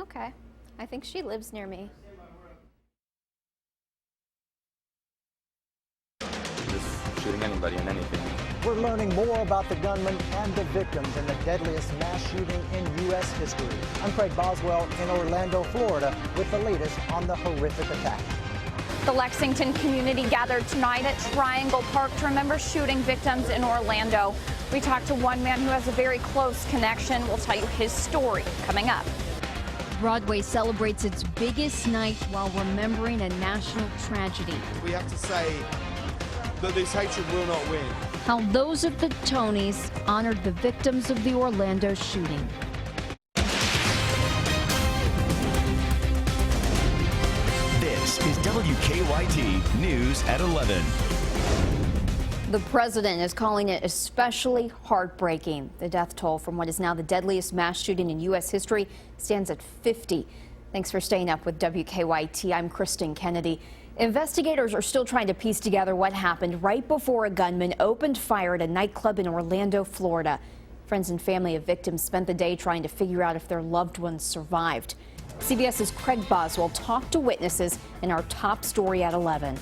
Okay. I think she lives near me. Just shooting anybody and anything. We're learning more about the gunman and the victims in the deadliest mass shooting in U.S. history. I'm Craig Boswell in Orlando, Florida, with the latest on the horrific attack. The Lexington community gathered tonight at Triangle Park to remember shooting victims in Orlando. We talked to one man who has a very close connection. We'll tell you his story coming up. Broadway celebrates its biggest night while remembering a national tragedy. We have to say that this hatred will not win. How those at the Tonys honored the victims of the Orlando shooting. This is WKYT News at 11. The president is calling it especially heartbreaking. The death toll from what is now the deadliest mass shooting in U.S. history stands at 50. Thanks for staying up with WKYT. I'm Kristen Kennedy. Investigators are still trying to piece together what happened right before a gunman opened fire at a nightclub in Orlando, Florida. Friends and family of victims spent the day trying to figure out if their loved ones survived. CBS's Craig Boswell talked to witnesses in our top story at 11.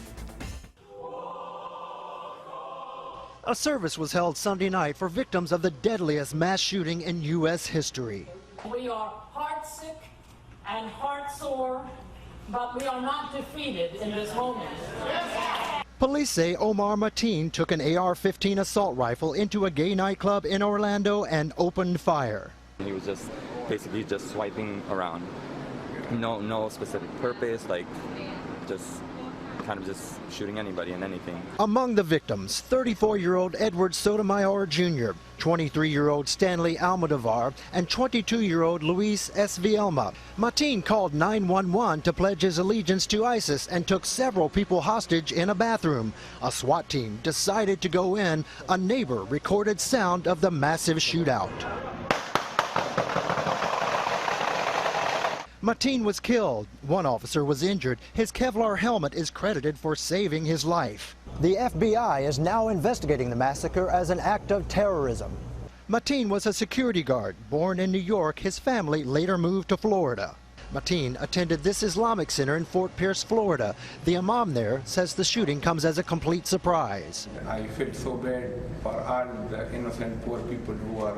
A service was held Sunday night for victims of the deadliest mass shooting in U.S. history. We are heartsick and heartsore, but we are not defeated in this moment. Police say Omar Mateen took an AR-15 assault rifle into a gay nightclub in Orlando and opened fire. He was just basically just swiping around. No specific purpose, like just kind of just shooting anybody and anything. Among the victims, 34-year-old Edward Sotomayor Jr., 23-year-old Stanley Almodovar, and 22-year-old Luis S. Vielma. Mateen called 911 to pledge his allegiance to ISIS and took several people hostage in a bathroom. A SWAT team decided to go in. A neighbor recorded sound of the massive shootout. Mateen was killed. One officer was injured. His Kevlar helmet is credited for saving his life. The FBI is now investigating the massacre as an act of terrorism. Mateen was a security guard. Born in New York, his family later moved to Florida. Mateen attended this Islamic center in Fort Pierce, Florida. The imam there says the shooting comes as a complete surprise. I feel so bad for all the innocent poor people who are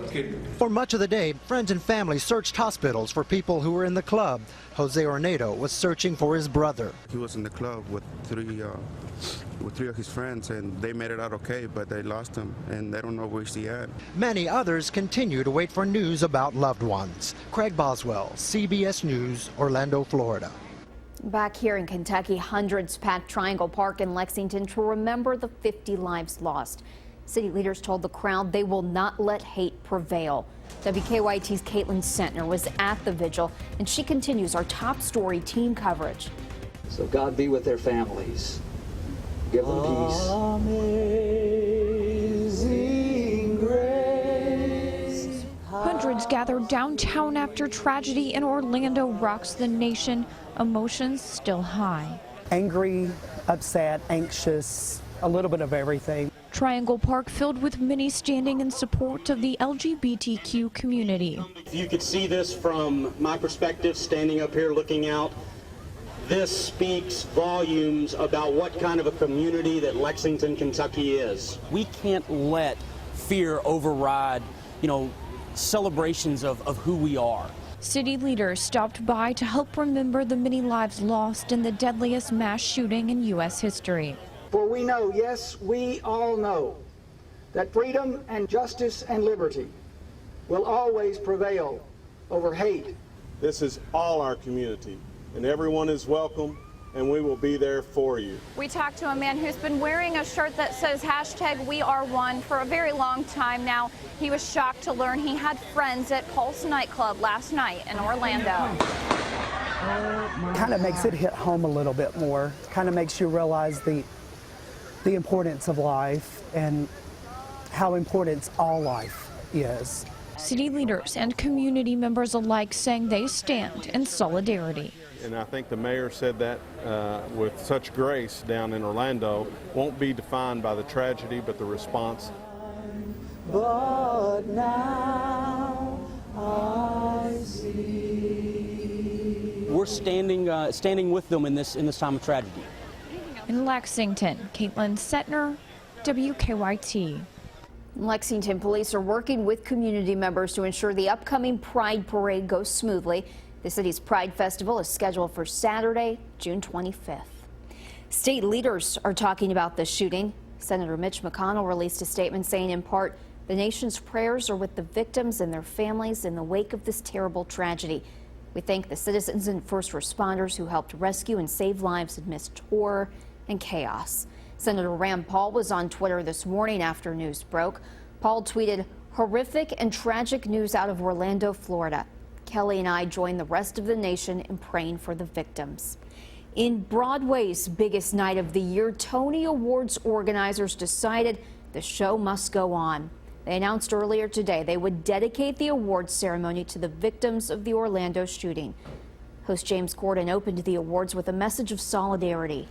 killed. For much of the day, friends and family searched hospitals for people who were in the club. Jose Ornedo was searching for his brother. He was in the club with three of his friends, and they made it out okay, but they lost him, and they don't know where he's at. Many others continue to wait for news about loved ones. Craig Boswell, CBS News, Orlando, Florida. Back here in Kentucky, hundreds packed Triangle Park in Lexington to remember the 50 lives lost. City leaders told the crowd they will not let hate prevail. WKYT's Caitlin Sentner was at the vigil, and she continues our top story team coverage. So God be with their families. Give them peace. Amazing grace. Hundreds gathered downtown after tragedy in Orlando rocks the nation. Emotions still high. Angry, upset, anxious, a little bit of everything. Triangle Park filled with many standing in support of the LGBTQ community. If you could see this from my perspective, standing up here looking out, this speaks volumes about what kind of a community that Lexington, Kentucky is. We can't let fear override, celebrations of who we are. City leaders stopped by to help remember the many lives lost in the deadliest mass shooting in U.S. history. For we know, yes, we all know, that freedom and justice and liberty will always prevail over hate. This is all our community, and everyone is welcome, and we will be there for you. We talked to a man who's been wearing a shirt that says #WeAreOne for a very long time now. He was shocked to learn he had friends at Pulse nightclub last night in Orlando. Kind of makes it hit home a little bit more. Kind of makes you realize the importance of life and how important all life is. City leaders and community members alike saying they stand in solidarity. And I think the mayor said that with such grace down in Orlando, won't be defined by the tragedy, but the response. But now I see. we're standing with them in this time of tragedy. In Lexington, Caitlin Setner, WKYT. Lexington police are working with community members to ensure the upcoming Pride Parade goes smoothly. The city's Pride Festival is scheduled for Saturday, June 25th. State leaders are talking about the shooting. Senator Mitch McConnell released a statement saying, in part, the nation's prayers are with the victims and their families in the wake of this terrible tragedy. We thank the citizens and first responders who helped rescue and save lives amidst horror and chaos. Senator Rand Paul was on Twitter this morning after news broke. Paul tweeted, horrific and tragic news out of Orlando, Florida. Kelly and I join the rest of the nation in praying for the victims. In Broadway's biggest night of the year, Tony Awards organizers decided the show must go on. They announced earlier today they would dedicate the awards ceremony to the victims of the Orlando shooting. Host James Corden opened the awards with a message of solidarity.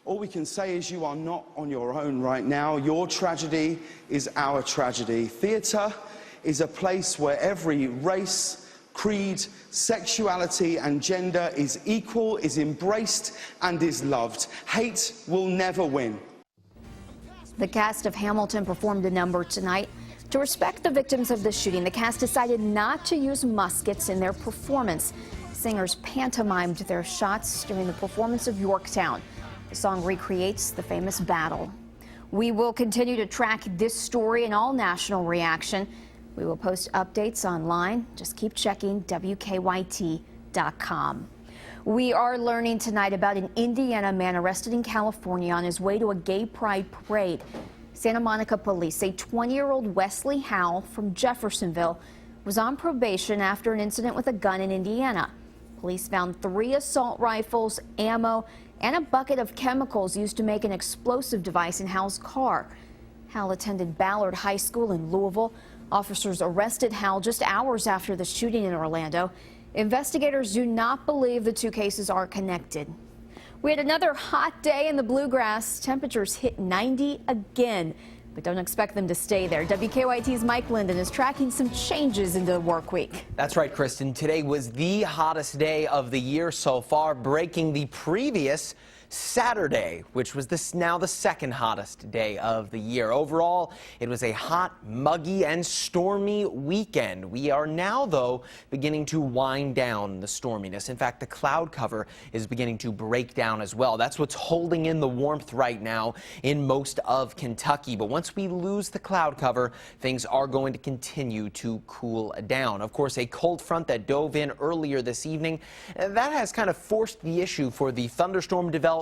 All we can say is you are not on your own right now. Your tragedy is our tragedy. Theatre is a place where every race, creed, sexuality and gender is equal, is embraced and is loved. Hate will never win. The cast of Hamilton performed a number tonight. To respect the victims of the shooting, the cast decided not to use muskets in their performance. Singers pantomimed their shots during the performance of Yorktown. The song recreates the famous battle. We will continue to track this story and all national reaction. We will post updates online. Just keep checking WKYT.com. We are learning tonight about an Indiana man arrested in California on his way to a gay pride parade. Santa Monica police say 20-year-old Wesley Howell from Jeffersonville was on probation after an incident with a gun in Indiana. Police found 3 assault rifles, ammo, and a bucket of chemicals used to make an explosive device in Howell's car. Howell attended Ballard High School in Louisville. Officers arrested Howell just hours after the shooting in Orlando. Investigators do not believe the 2 cases are connected. We had another hot day in the Bluegrass. Temperatures hit 90 again, but don't expect them to stay there. WKYT's Mike Linden is tracking some changes into the work week. That's right, Kristen. Today was the hottest day of the year so far, breaking the previous Saturday, which was now the second hottest day of the year. Overall, it was a hot, muggy, and stormy weekend. We are now, though, beginning to wind down the storminess. In fact, the cloud cover is beginning to break down as well. That's what's holding in the warmth right now in most of Kentucky. But once we lose the cloud cover, things are going to continue to cool down. Of course, a cold front that dove in earlier this evening, that has kind of forced the issue for the thunderstorm development,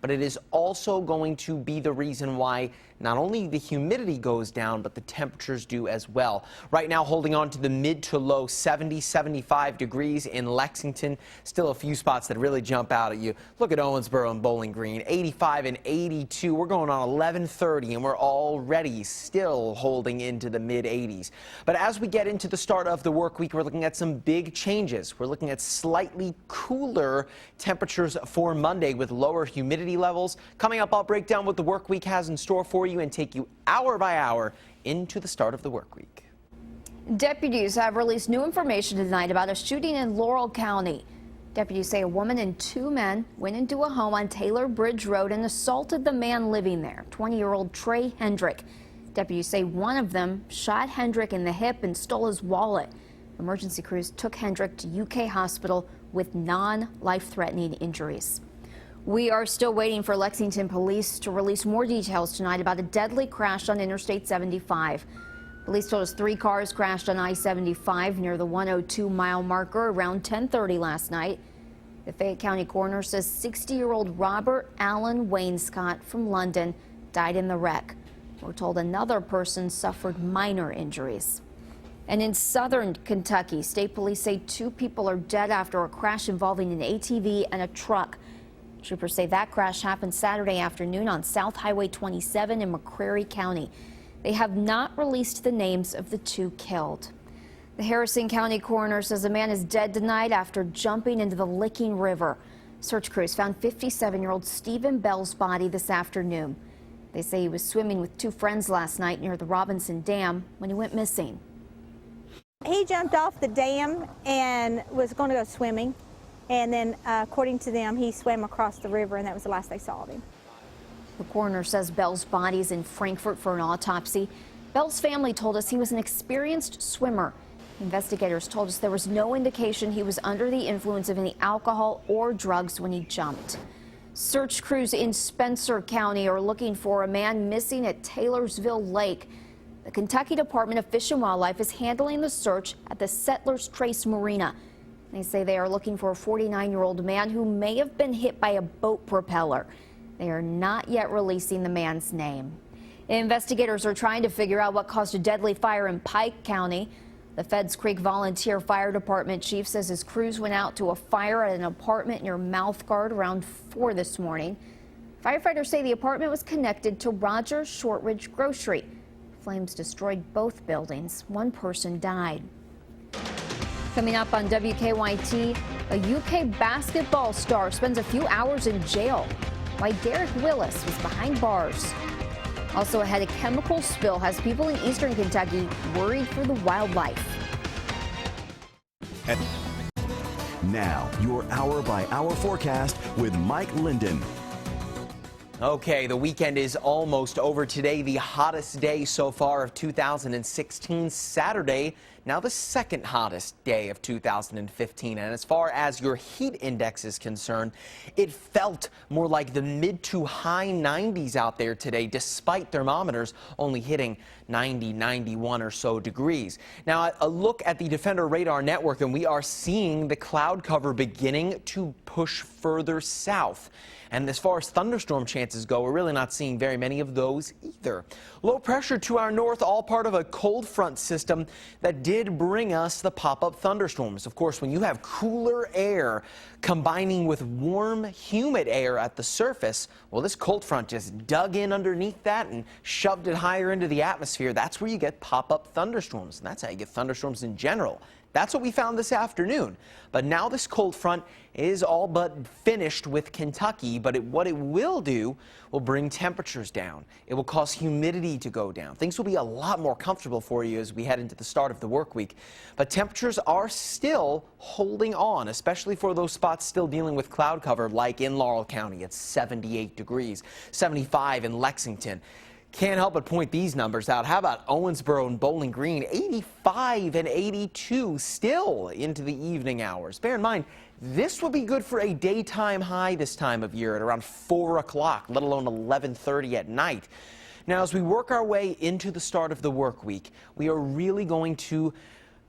but it is also going to be the reason why not only the humidity goes down, but the temperatures do as well. Right now, holding on to the mid to low 70, 75 degrees in Lexington. Still a few spots that really jump out at you. Look at Owensboro and Bowling Green, 85 and 82. We're going on 11:30, and we're already still holding into the mid 80s. But as we get into the start of the work week, we're looking at some big changes. We're looking at slightly cooler temperatures for Monday with lower humidity levels. Coming up, I'll break down what the work week has in store for you and take you hour by hour into the start of the work week. Deputies have released new information tonight about a shooting in Laurel County. Deputies say a woman and 2 men went into a home on Taylor Bridge Road and assaulted the man living there, 20-year-old Trey Hendrick. Deputies say one of them shot Hendrick in the hip and stole his wallet. Emergency crews took Hendrick to UK Hospital with non-life-threatening injuries. We are still waiting for Lexington police to release more details tonight about a deadly crash on Interstate 75. Police told us 3 cars crashed on I-75 near the 102-mile marker around 10:30 last night. The Fayette County coroner says 60-year-old Robert Allen Wainscott from London died in the wreck. We're told another person suffered minor injuries. And in southern Kentucky, state police say 2 people are dead after a crash involving an ATV and a truck. Troopers say that crash happened Saturday afternoon on South Highway 27 in McCreary County. They have not released the names of the 2 killed. The Harrison County coroner says a man is dead tonight after jumping into the Licking River. Search crews found 57-year-old Stephen Bell's body this afternoon. They say he was swimming with 2 friends last night near the Robinson Dam when he went missing. He jumped off the dam and was going to go swimming. And then, according to them, he swam across the river, and that was the last they saw of him. The coroner says Bell's body is in Frankfurt for an autopsy. Bell's family told us he was an experienced swimmer. Investigators told us there was no indication he was under the influence of any alcohol or drugs when he jumped. Search crews in Spencer County are looking for a man missing at Taylorsville Lake. The Kentucky Department of Fish and Wildlife is handling the search at the Settlers Trace Marina. They say they are looking for a 49-year-old man who may have been hit by a boat propeller. They are not yet releasing the man's name. Investigators are trying to figure out what caused a deadly fire in Pike County. The Feds Creek Volunteer Fire Department chief says his crews went out to a fire at an apartment near Mouthguard around 4 this morning. Firefighters say the apartment was connected to Rogers Shortridge Grocery. Flames destroyed both buildings. One person died. Coming up on WKYT, a UK basketball star spends a few hours in jail. Why Derek Willis was behind bars. Also ahead, a chemical spill has people in eastern Kentucky worried for the wildlife. Now, your hour-by-hour forecast with Mike Linden. Okay, the weekend is almost over today. The hottest day so far of 2016, Saturday, now the second hottest day of 2015. And as far as your heat index is concerned, it felt more like the mid to high 90s out there today, despite thermometers only hitting 90, 91 or so degrees. Now, a look at the Defender radar network, and we are seeing the cloud cover beginning to push further south. And as far as thunderstorm chances go, we're really not seeing very many of those either. Low pressure to our north, all part of a cold front system that did bring us the pop-up thunderstorms. Of course, when you have cooler air combining with warm, humid air at the surface, well, this cold front just dug in underneath that and shoved it higher into the atmosphere. That's where you get pop-up thunderstorms, and that's how you get thunderstorms in general. That's what we found this afternoon. But now this cold front is all but finished with Kentucky, but what it will do will bring temperatures down. It will cause humidity to go down. Things will be a lot more comfortable for you as we head into the start of the work week. But temperatures are still holding on, especially for those spots still dealing with cloud cover, like in Laurel County at 78 degrees, 75 in Lexington. Can't help but point these numbers out. How about Owensboro and Bowling Green? 85 and 82 still into the evening hours. Bear in mind, this will be good for a daytime high this time of year at around 4 o'clock, let alone 11:30 at night. Now, as we work our way into the start of the work week, we are really going to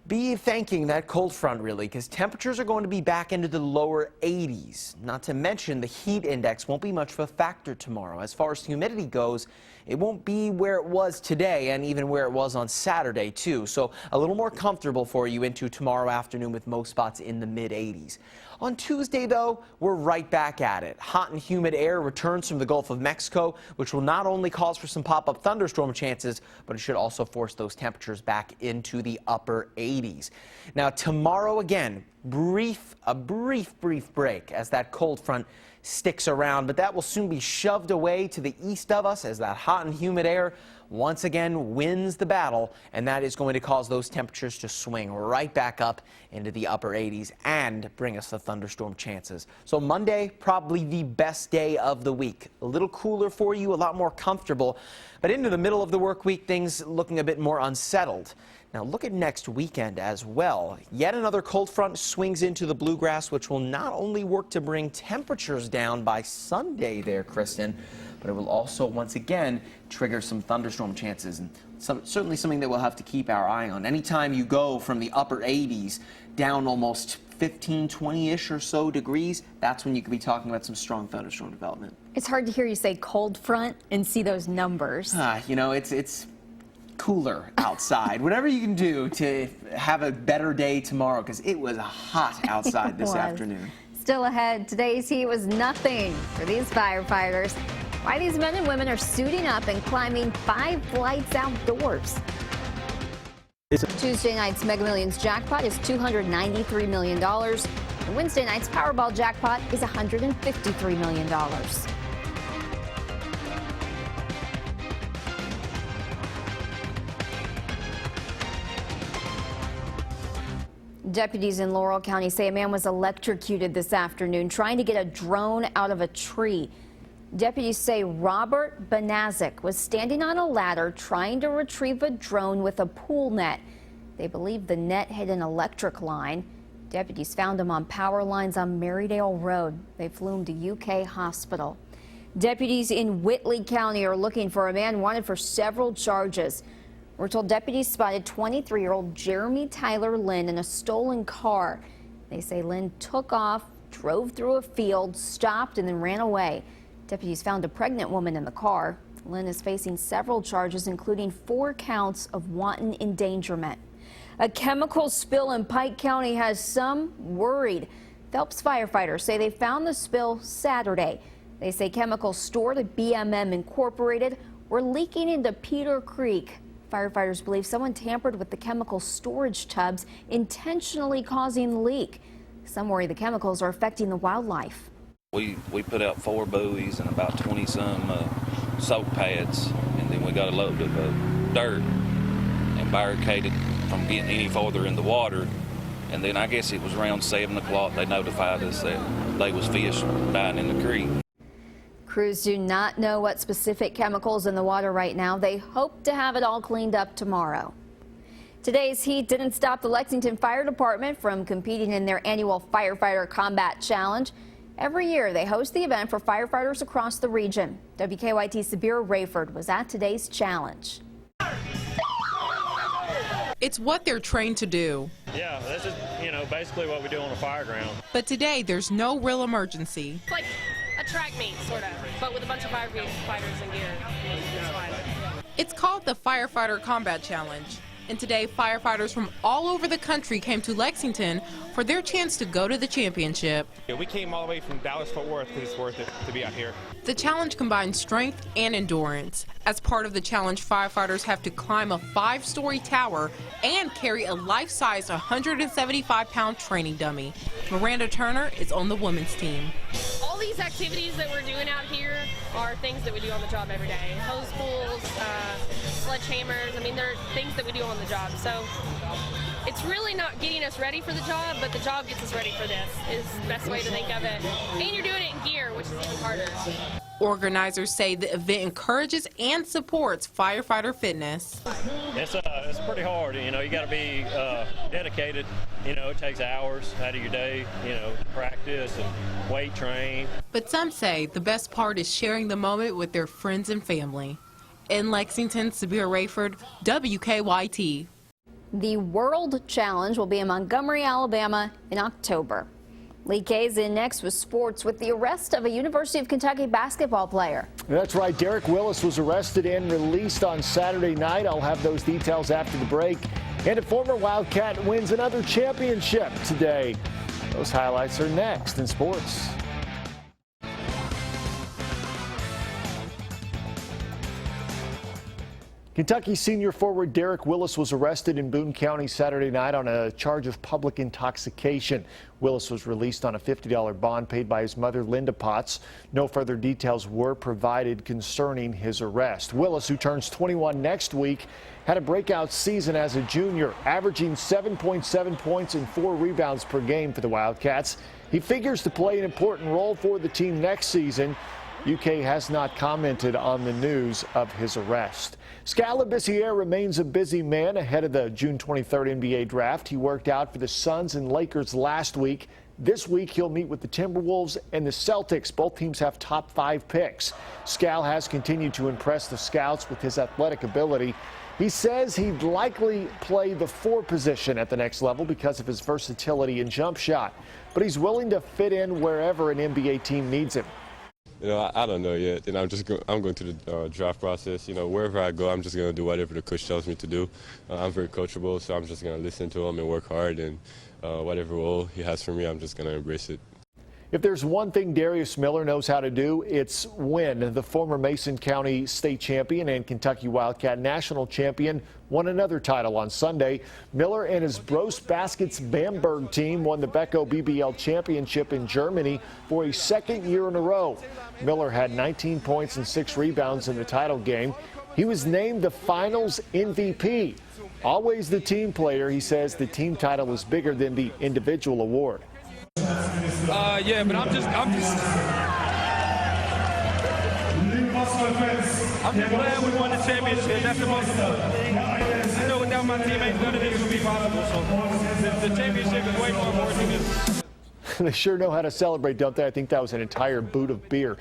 be thanking that cold front, really, because temperatures are going to be back into the lower 80s. Not to mention the heat index won't be much of a factor tomorrow. As far as humidity goes, it won't be where it was today and even where it was on Saturday, too. So a little more comfortable for you into tomorrow afternoon with most spots in the mid-80s. On Tuesday, though, we're right back at it. Hot and humid air returns from the Gulf of Mexico, which will not only cause for some pop-up thunderstorm chances, but it should also force those temperatures back into the upper 80s. Now, tomorrow again, a brief break as that cold front sticks around, but that will soon be shoved away to the east of us as that hot and humid air once again wins the battle, and that is going to cause those temperatures to swing right back up into the upper 80s and bring us the thunderstorm chances. So Monday, probably the best day of the week. A little cooler for you, a lot more comfortable, but into the middle of the work week, things looking a bit more unsettled. Now look at next weekend as well. Yet another cold front swings into the bluegrass, which will not only work to bring temperatures down by Sunday there, Kristen, but it will also once again trigger some thunderstorm chances, and certainly something that we'll have to keep our eye on. Anytime you go from the upper 80s down almost 15, 20-ish or so degrees, that's when you could be talking about some strong thunderstorm development. It's hard to hear you say cold front and see those numbers. You know, it's cooler outside. Whatever you can do to have a better day tomorrow, because it was hot outside this afternoon. Still ahead, today's heat was nothing for these firefighters. Why these men and women are suiting up and climbing 5 flights outdoors. Tuesday night's Mega Millions jackpot is $293 million. And Wednesday night's Powerball jackpot is $153 million. Deputies in Laurel County say a man was electrocuted this afternoon trying to get a drone out of a tree. Deputies say Robert Banazik was standing on a ladder trying to retrieve a drone with a pool net. They believe the net hit an electric line. Deputies found him on power lines on Marydale Road. They flew him to UK hospital. Deputies in Whitley County are looking for a man wanted for several charges. We're told deputies spotted 23-year-old Jeremy Tyler Lynn in a stolen car. They say Lynn took off, drove through a field, stopped, and then ran away. Deputies found a pregnant woman in the car. Lynn is facing several charges, including 4 counts of wanton endangerment. A chemical spill in Pike County has some worried. Phelps firefighters say they found the spill Saturday. They say chemicals stored at BMM Incorporated were leaking into Peter Creek. Firefighters believe someone tampered with the chemical storage tubs, intentionally causing the leak. Some worry the chemicals are affecting the wildlife. We put out 4 buoys and about 20-some soak pads, and then we got a load of dirt and barricaded from getting any further in the water. And then I guess it was around 7 o'clock they notified us that they was fish dying in the creek. Crews do not know what specific chemicals in the water right now. They hope to have it all cleaned up tomorrow. Today's heat didn't stop the Lexington Fire Department from competing in their annual Firefighter Combat Challenge. Every year they host the event for firefighters across the region. WKYT Sabira Rayford was at today's challenge. It's what they're trained to do. Yeah, this is, basically what we do on a fire ground. But today there's no real emergency. It's like a track meet, sort of, but with a bunch of firefighters and gear. It's fine. It's called the Firefighter Combat Challenge. And today, firefighters from all over the country came to Lexington for their chance to go to the championship. Yeah, we came all the way from Dallas-Fort Worth because it's worth it to be out here. The challenge combines strength and endurance. As part of the challenge, firefighters have to climb a 5-story tower and carry a life-size 175-pound training dummy. Miranda Turner is on the women's team. All these activities that we're doing out here are things that we do on the job every day. Hose pulls, sledgehammers, they're things that we do on the job. So it's really not getting us ready for the job, but the job gets us ready for this, is the best way to think of it. And you're doing it in gear, which is even harder. Organizers say the event encourages and supports firefighter fitness. It's pretty hard, you got to be dedicated. It takes hours out of your day, practice and weight train. But some say the best part is sharing the moment with their friends and family. In Lexington, Sabira Rayford, WKYT. The World Challenge will be in Montgomery, Alabama in October. Lee Kay's in next with sports with the arrest of a University of Kentucky basketball player. That's right. Derek Willis was arrested and released on Saturday night. I'll have those details after the break. And a former Wildcat wins another championship today. Those highlights are next in sports. Kentucky senior forward Derek Willis was arrested in Boone County Saturday night on a charge of public intoxication. Willis was released on a $50 bond paid by his mother, Linda Potts. No further details were provided concerning his arrest. Willis, who turns 21 next week, had a breakout season as a junior, averaging 7.7 points and 4 rebounds per game for the Wildcats. He figures to play an important role for the team next season. UK has not commented on the news of his arrest. Skal Labissiere remains a busy man ahead of the June 23rd NBA draft. He worked out for the Suns and Lakers last week. This week he'll meet with the Timberwolves and the Celtics. Both teams have top 5 picks. Skal has continued to impress the scouts with his athletic ability. He says he'd likely play the 4 position at the next level because of his versatility and jump shot. But he's willing to fit in wherever an NBA team needs him. I don't know yet. I'm going through the draft process. Wherever I go, I'm just going to do whatever the coach tells me to do. I'm very coachable, so I'm just going to listen to him and work hard. And whatever role he has for me, I'm just going to embrace it. If there's one thing Darius Miller knows how to do, it's win. The former Mason County state champion and Kentucky Wildcat national champion won another title on Sunday. Miller and his Bros Baskets Bamberg team won the Beko BBL championship in Germany for a 2nd year in a row. Miller had 19 points and 6 rebounds in the title game. He was named the finals MVP. Always the team player, he says the team title is bigger than the individual award. Yeah, but I'm just glad we won the championship. That's the most important thing. I know without my teammates, none of this would be possible. So the championship is way more important than this. They sure know how to celebrate, don't they? I think that was an entire boot of beer.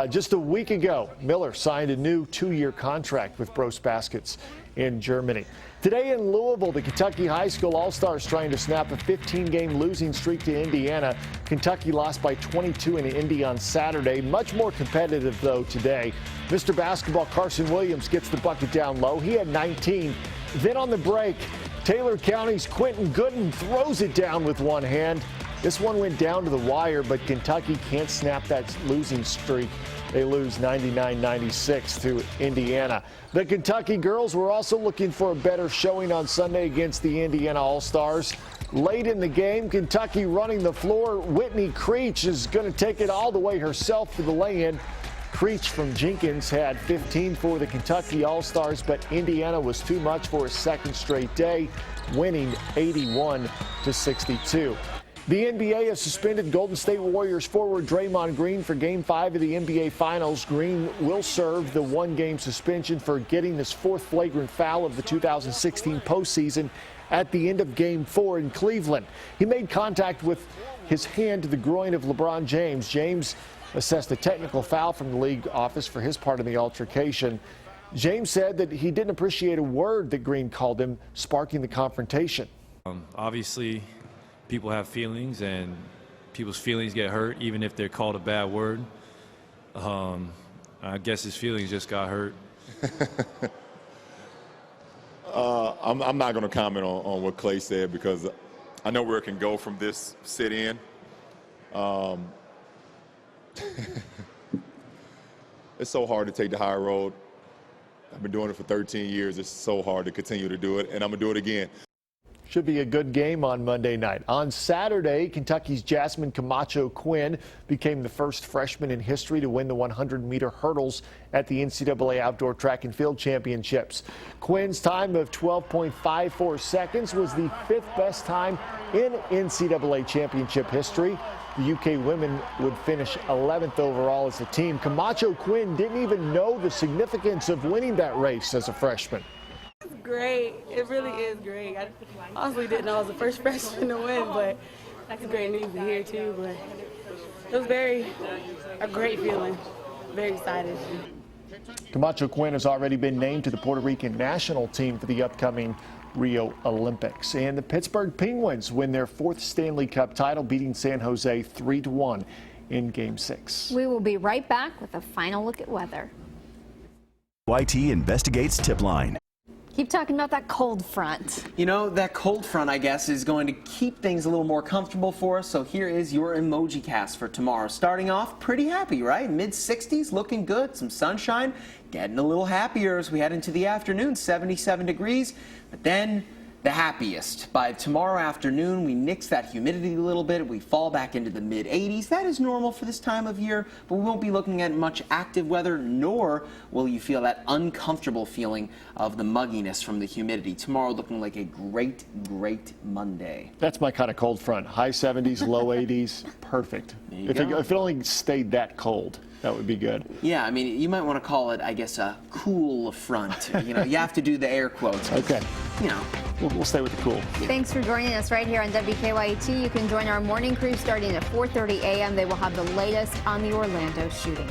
Just a week ago, Miller signed a new 2-year contract with Bros Baskets in Germany. Today in Louisville, the Kentucky High School All-Stars trying to snap a 15-game losing streak to Indiana. Kentucky lost by 22 in Indy on Saturday. Much more competitive, though, today. Mr. Basketball Carson Williams gets the bucket down low. He had 19. Then on the break, Taylor County's Quentin Gooden throws it down with one hand. This one went down to the wire, but Kentucky can't snap that losing streak. They lose 99-96 to Indiana. The Kentucky girls were also looking for a better showing on Sunday against the Indiana All-Stars. Late in the game, Kentucky running the floor. Whitney Creech is going to take it all the way herself for the lay-in. Creech from Jenkins had 15 for the Kentucky All-Stars, but Indiana was too much for a second straight day, winning 81-62. The NBA has suspended Golden State Warriors forward Draymond Green for Game 5 of the NBA Finals. Green will serve the 1-game suspension for getting his 4th flagrant foul of the 2016 postseason at the end of Game 4 in Cleveland. He made contact with his hand to the groin of LeBron James. James assessed a technical foul from the league office for his part in the altercation. James said that he didn't appreciate a word that Green called him, sparking the confrontation. Obviously, people have feelings, and people's feelings get hurt, even if they're called a bad word. I guess his feelings just got hurt. I'm not going to comment on what Clay said because I know where it can go from this sit-in. It's so hard to take the high road. I've been doing it for 13 years. It's so hard to continue to do it, and I'm going to do it again. Should be a good game on Monday night. On Saturday, Kentucky's Jasmine Camacho Quinn became the first freshman in history to win the 100-meter hurdles at the NCAA Outdoor Track and Field Championships. Quinn's time of 12.54 seconds was the 5th best time in NCAA championship history. The UK women would finish 11th overall as a team. Camacho Quinn didn't even know the significance of winning that race as a freshman. It's great. It really is great. I honestly didn't know I was the first freshman to win, but that's great news to hear too. But it was a great feeling. Very excited. Camacho Quinn has already been named to the Puerto Rican national team for the upcoming Rio Olympics. And the Pittsburgh Penguins win their 4th Stanley Cup title, beating San Jose 3-1 in Game 6. We will be right back with a final look at weather. WKYT investigates tip line. Keep talking about that cold front. You know, that cold front, I guess, is going to keep things a little more comfortable for us. So here is your emoji cast for tomorrow. Starting off pretty happy, right? Mid-60s, looking good, some sunshine, getting a little happier as we head into the afternoon, 77 degrees. But then the happiest. By tomorrow afternoon, we nix that humidity a little bit. We fall back into the mid-80s. That is normal for this time of year, but we won't be looking at much active weather, nor will you feel that uncomfortable feeling of the mugginess from the humidity. Tomorrow looking like a great, great Monday. That's my kind of cold front. High 70s, low 80s, perfect. If it only stayed that cold, that would be good. Yeah, I mean, you might want to call it, I guess, a cool front. You know, you have to do the air quotes. Okay. You know. We'll stay with the cool. Thanks for joining us right here on WKYT. You can join our morning crew starting at 4:30 a.m. They will have the latest on the Orlando shooting.